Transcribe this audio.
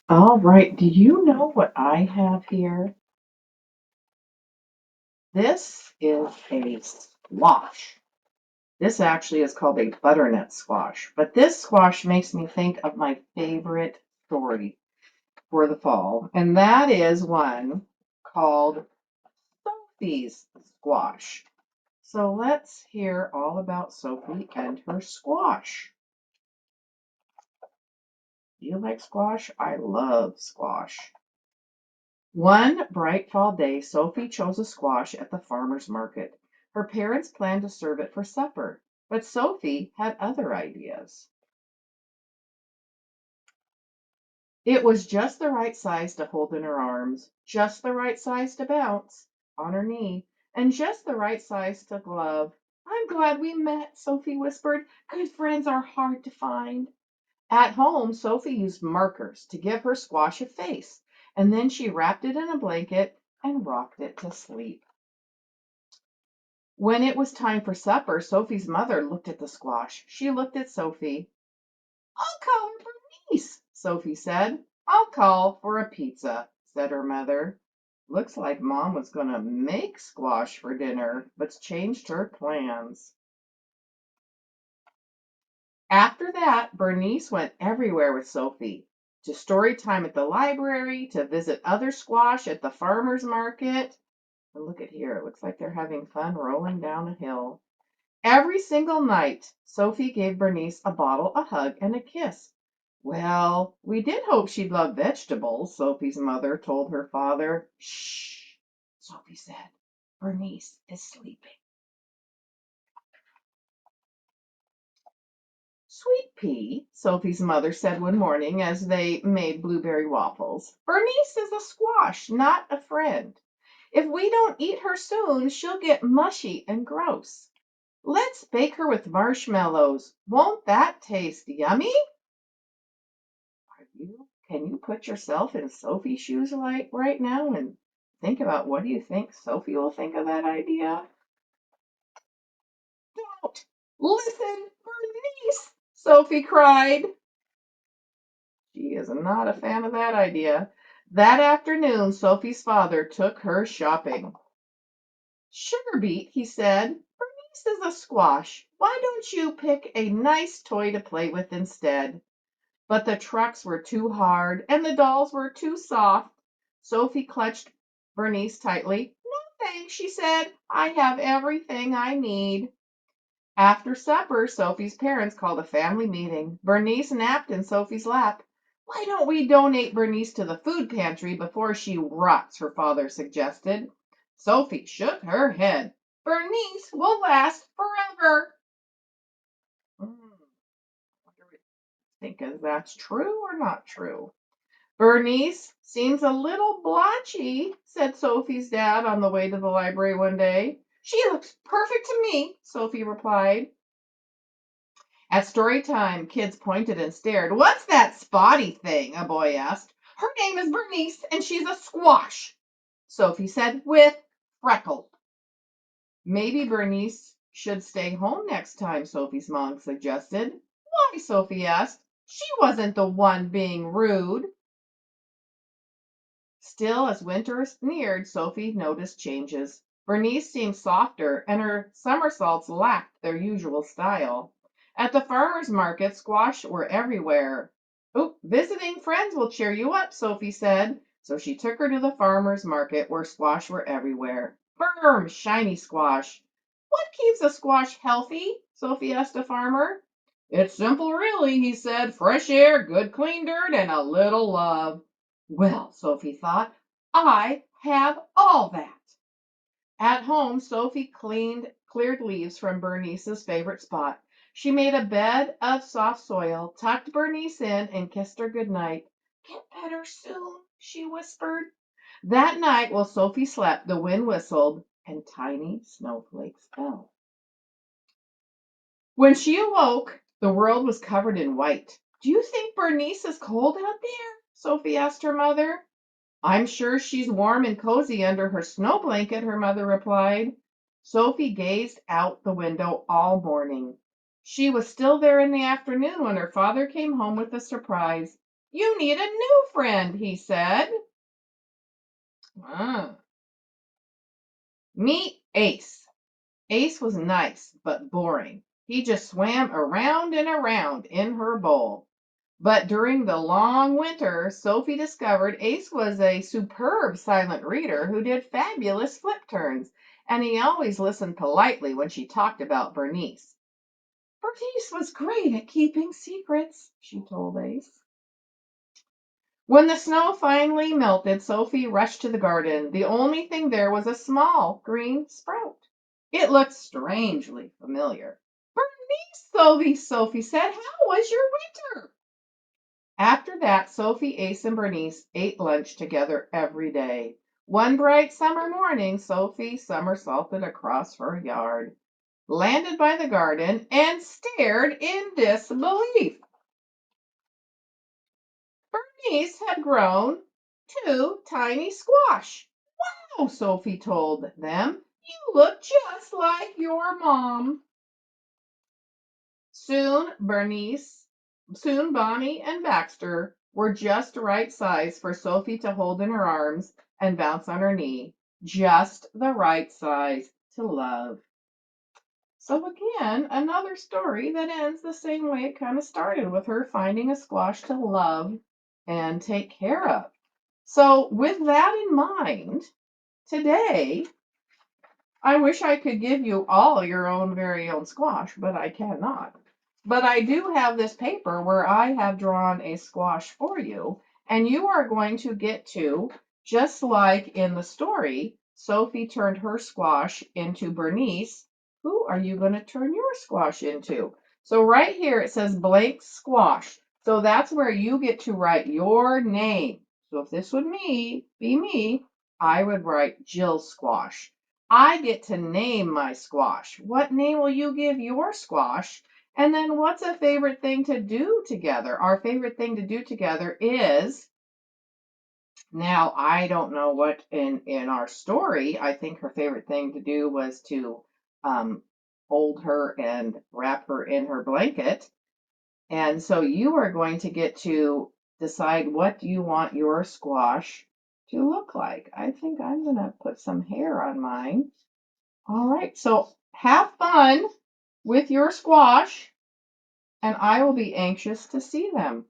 All right. Do you know what I have here? This is a squash. This actually is called a butternut squash, but this squash makes me think of my favorite story for the fall, and that is one called Sophie's squash. So let's hear all about Sophie and her squash. Do you like squash? I love squash. One bright fall day, Sophie chose a squash at the farmer's market. Her parents planned to serve it for supper, but Sophie had other ideas. It was just the right size to hold in her arms, just the right size to bounce on her knee, and just the right size to glove. I'm glad we met, Sophie whispered. Good friends are hard to find. At home, Sophie used markers to give her squash a face, and then she wrapped it in a blanket and rocked it to sleep. When it was time for supper, Sophie's mother looked at the squash. She looked at Sophie. I'll call her Bernice, Sophie said. I'll call for a pizza, said her mother. Looks like Mom was going to make squash for dinner, but changed her plans. After that, Bernice went everywhere with Sophie. To story time at the library, to visit other squash at the farmer's market. And look at here, it looks like they're having fun rolling down a hill. Every single night, Sophie gave Bernice a bottle, a hug, and a kiss. Well, we did hope she'd love vegetables, Sophie's mother told her father. Shh, Sophie said. Bernice is sleeping. Sweet pea, Sophie's mother said one morning as they made blueberry waffles. Bernice is a squash, not a friend. If we don't eat her soon, she'll get mushy and gross. Let's bake her with marshmallows. Won't that taste yummy? Can you put yourself in Sophie's shoes right now and think about what do you think Sophie will think of that idea? Don't listen, Bernice, Sophie cried. She is not a fan of that idea. That afternoon, Sophie's father took her shopping. Sugar beet, he said, Bernice is a squash. Why don't you pick a nice toy to play with instead? But the trucks were too hard and the dolls were too soft. Sophie clutched Bernice tightly. No thanks, she said. I have everything I need. After supper, Sophie's parents called a family meeting. Bernice napped in Sophie's lap. Why don't we donate Bernice to the food pantry before she rots, her father suggested. Sophie shook her head. Bernice will last forever. What do you think? Is that true or not true? Bernice seems a little blotchy, said Sophie's dad on the way to the library one day. She looks perfect to me, Sophie replied. At story time, kids pointed and stared. What's that spotty thing? A boy asked. Her name is Bernice, and she's a squash, Sophie said, with freckles. Maybe Bernice should stay home next time, Sophie's mom suggested. Why? Sophie asked. She wasn't the one being rude. Still, as winter neared, Sophie noticed changes. Bernice seemed softer, and her somersaults lacked their usual style. At the farmer's market, squash were everywhere. Oh, visiting friends will cheer you up, Sophie said. So she took her to the farmer's market where squash were everywhere. Firm, shiny squash. What keeps a squash healthy? Sophie asked a farmer. It's simple, really, he said. Fresh air, good clean dirt, and a little love. Well, Sophie thought, I have all that. At home, Sophie cleared leaves from Bernice's favorite spot. She made a bed of soft soil, tucked Bernice in, and kissed her good night. Get better soon, she whispered. That night, while Sophie slept, the wind whistled and tiny snowflakes fell. When she awoke, the world was covered in white. Do you think Bernice is cold out there? Sophie asked her mother. I'm sure she's warm and cozy under her snow blanket, her mother replied. Sophie gazed out the window all morning. She was still there in the afternoon when her father came home with a surprise. You need a new friend, he said. Ah. Meet Ace. Ace was nice, but boring. He just swam around and around in her bowl. But during the long winter, Sophie discovered Ace was a superb silent reader who did fabulous flip turns, and he always listened politely when she talked about Bernice. Bernice was great at keeping secrets, she told Ace. When the snow finally melted, Sophie rushed to the garden. The only thing there was a small green sprout. It looked strangely familiar. Bernice, Sophie said, how was your winter? After that, Sophie, Ace, and Bernice ate lunch together every day. One bright summer morning, Sophie somersaulted across her yard, landed by the garden, and stared in disbelief. Bernice had grown two tiny squash. Oh, Sophie told them, you look just like your mom. Soon Bonnie and Baxter were just the right size for Sophie to hold in her arms and bounce on her knee. Just the right size to love. So again, another story that ends the same way it kind of started, with her finding a squash to love and take care of. So with that in mind, today I wish I could give you all your own very own squash, but I cannot. But I do have this paper where I have drawn a squash for you, and you are going to get to, just like in the story, Sophie turned her squash into Bernice. Who are you going to turn your squash into? So right here it says blank squash. So that's where you get to write your name. So if this would be me, I would write Jill Squash. I get to name my squash. What name will you give your squash? And then what's a favorite thing to do together? Our favorite thing to do together is, now I don't know what in our story, I think her favorite thing to do was to um, hold her and wrap her in her blanket. And so you are going to get to decide what you want your squash to look like. I think I'm going to put some hair on mine. All right, so have fun with your squash, and I will be anxious to see them.